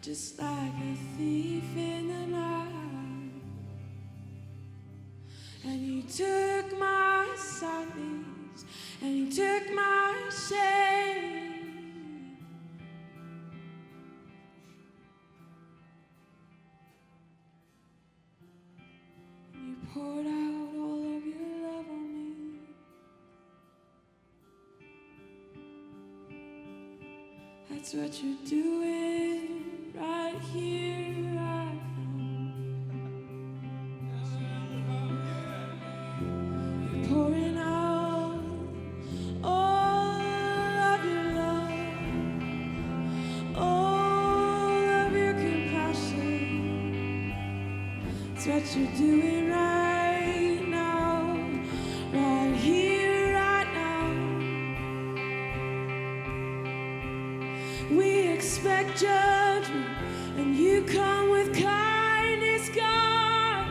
just like a thief in the night. And he took my sadness, and he took my shame. And you poured out all of your love on me. That's what you're doing right here, right now. You're pouring out all of your love, all of your compassion. That's what you're doing right now, right here, right now. We expect judgment, and you come with kindness, God.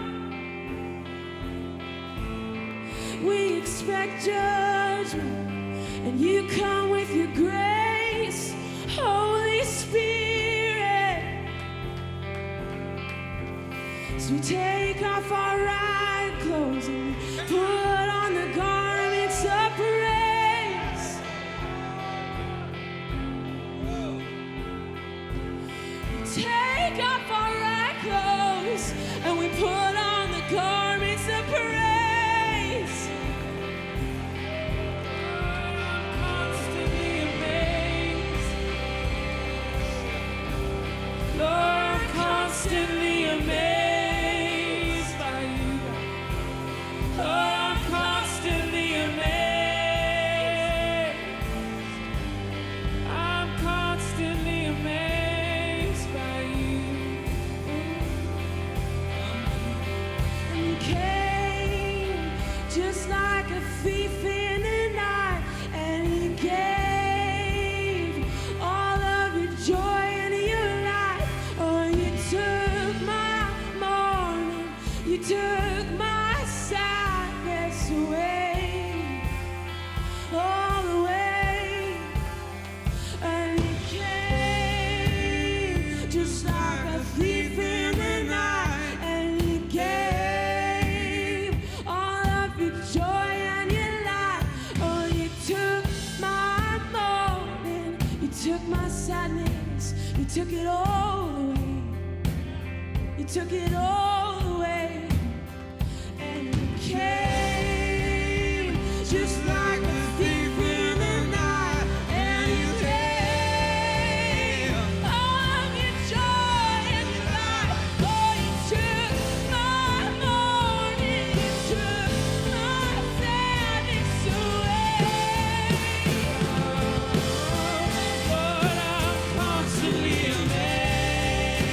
We expect judgment, and you come with your grace, Holy Spirit. So we take off our right clothes and we put on the garments of praise. Take off our right clothes and we put on the garments of praise. I'm constantly amazed. Lord, I'm constantly amazed by you. Lord, I'm constantly amazed. I'm constantly amazed by you. And you came just like a thief in the night, and you gave all of your joy into your life. Oh, you took my mourning, you took my sadness away, all the way. And you came just like a thief in the night, and you gave all of your joy and your life. Oh, you took my mourning, you took my sadness, you took it all away. You took it all away. And you came just like a thief in the night, and you gave all of your joy and your life. Oh, you took my mourning, you took my sadness away. Lord, I'm constantly amazed.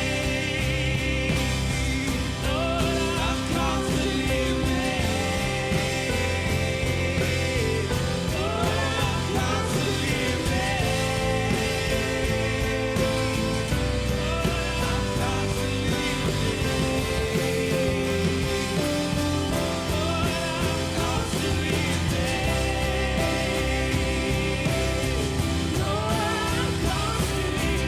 Lord, I'm constantly amazed. Lord, I'm constantly amazed. Lord, I'm constantly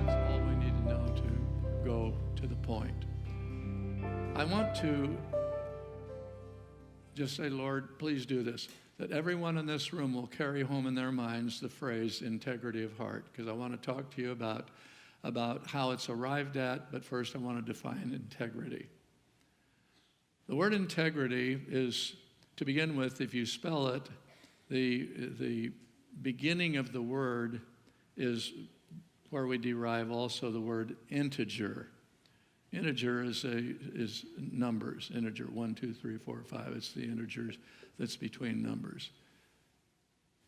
That's all we need to know to go to the point. I want to just say, Lord, please do this, that everyone in this room will carry home in their minds the phrase integrity of heart, because I want to talk to you about how it's arrived at, but first I want to define integrity. The word integrity is, to begin with, if you spell it, the beginning of the word is where we derive also the word integer. Integer is numbers. Integer 1, 2, 3, 4, 5. It's the integers that's between numbers.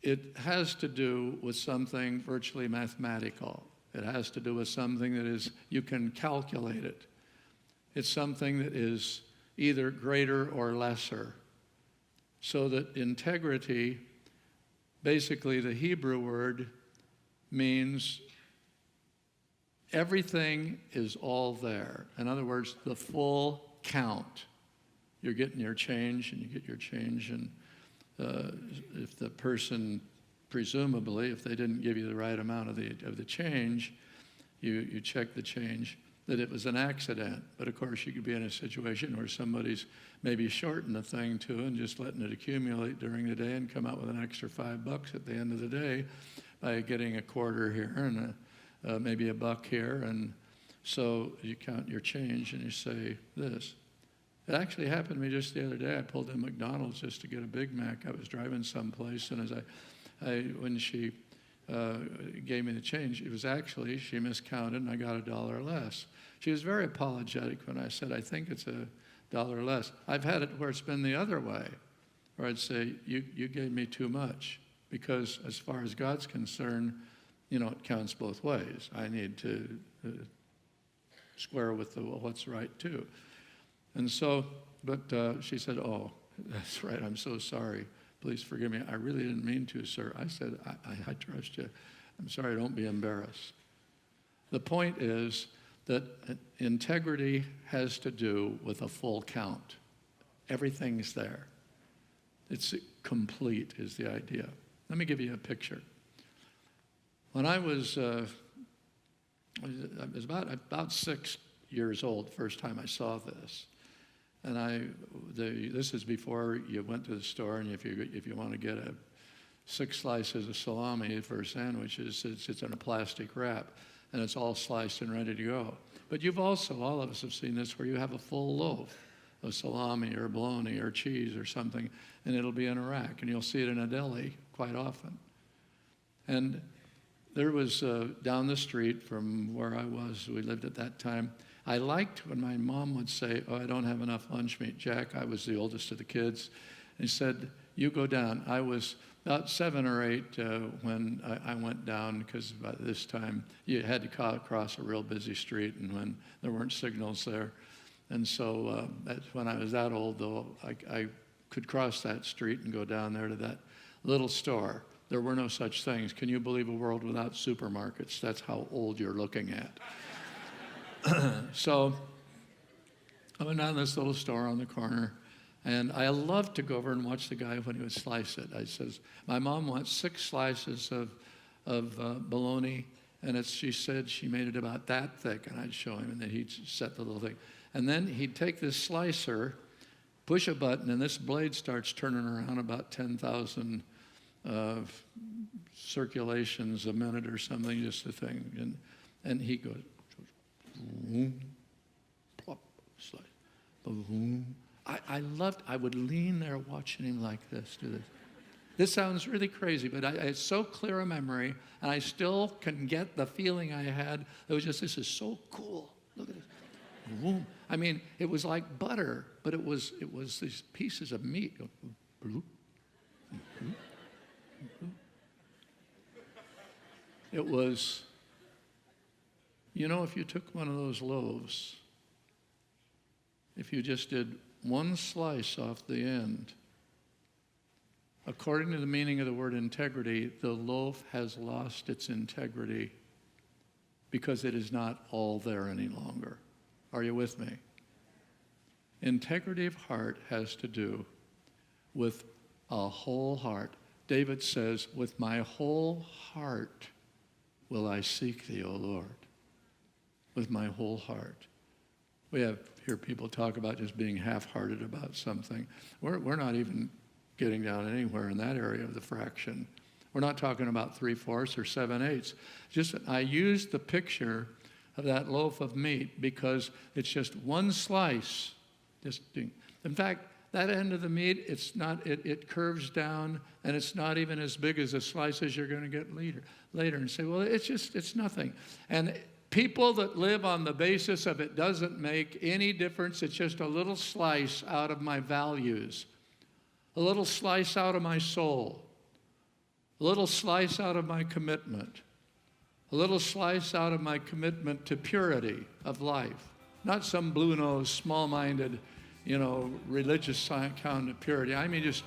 It has to do with something virtually mathematical. It has to do with something that is, you can calculate it. It's something that is either greater or lesser. So that integrity Basically, the Hebrew word means everything is all there. In other words, the full count. You're getting your change, and you get your change, and if the person, presumably, if they didn't give you the right amount of the change, you check the change, that it was an accident. But of course, you could be in a situation where somebody's maybe shorting the thing too and just letting it accumulate during the day and come out with an extra $5 at the end of the day by getting a quarter here and maybe a buck here. And so you count your change and you say this. It actually happened to me just the other day. I pulled in McDonald's just to get a Big Mac. I was driving someplace, and as when she gave me the change, it was actually, she miscounted, and I got $1 less. She was very apologetic when I said, I think it's $1 less. I've had it where it's been the other way, where I'd say, you gave me too much, because as far as God's concerned, it counts both ways. I need to square with what's right too. And so, but she said, oh, that's right, I'm so sorry. Please forgive me. I really didn't mean to, sir. I said, I trust you. I'm sorry, don't be embarrassed. The point is that integrity has to do with a full count. Everything's there. It's complete is the idea. Let me give you a picture. When I was about 6 years old, first time I saw this. And this is before you went to the store, and if you want to get 6 slices of salami for sandwiches, it's in a plastic wrap, and it's all sliced and ready to go. But you've also, all of us have seen this, where you have a full loaf of salami or bologna or cheese or something, and it'll be in a rack, and you'll see it in a deli quite often. And there was down the street from where I was, we lived at that time, I liked when my mom would say, oh, I don't have enough lunch meat. Jack, I was the oldest of the kids, and he said, you go down. I was about 7 or 8 when I went down, because by this time you had to cross a real busy street, and when there weren't signals there. And so when I was that old, though, I could cross that street and go down there to that little store. There were no such things. Can you believe a world without supermarkets? That's how old you're looking at. So I went down to this little store on the corner, and I loved to go over and watch the guy when he would slice it. I says, my mom wants 6 slices of bologna, and she said she made it about that thick, and I'd show him, and then he'd set the little thing. And then he'd take this slicer, push a button, and this blade starts turning around about 10,000 circulations a minute or something, just a thing. And he goes, boom, plop, slide, boom. I would lean there watching him like this, do this. This sounds really crazy, but it's so clear a memory, and I still can get the feeling I had. It was just, this is so cool. Look at this. Boom. I mean, it was like butter, but it was these pieces of meat. It was, if you took one of those loaves, if you just did one slice off the end, according to the meaning of the word integrity, the loaf has lost its integrity because it is not all there any longer. Are you with me? Integrity of heart has to do with a whole heart. David says, with my whole heart will I seek thee, O Lord. With my whole heart. We hear people talk about just being half-hearted about something. We're not even getting down anywhere in that area of the fraction. We're not talking about 3/4 or 7/8. Just, I used the picture of that loaf of meat because it's just one slice. In fact, that end of the meat, it curves down, and it's not even as big as the slices you're going to get later. And say, well, it's nothing. And people that live on the basis of it doesn't make any difference. It's just a little slice out of my values, a little slice out of my soul, a little slice out of my commitment, a little slice out of my commitment to purity of life. Not some blue-nosed, small-minded, religious kind of purity. I mean, just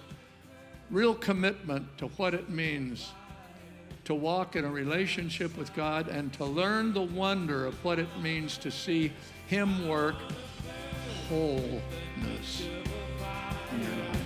real commitment to what it means to walk in a relationship with God and to learn the wonder of what it means to see Him work wholeness in your life.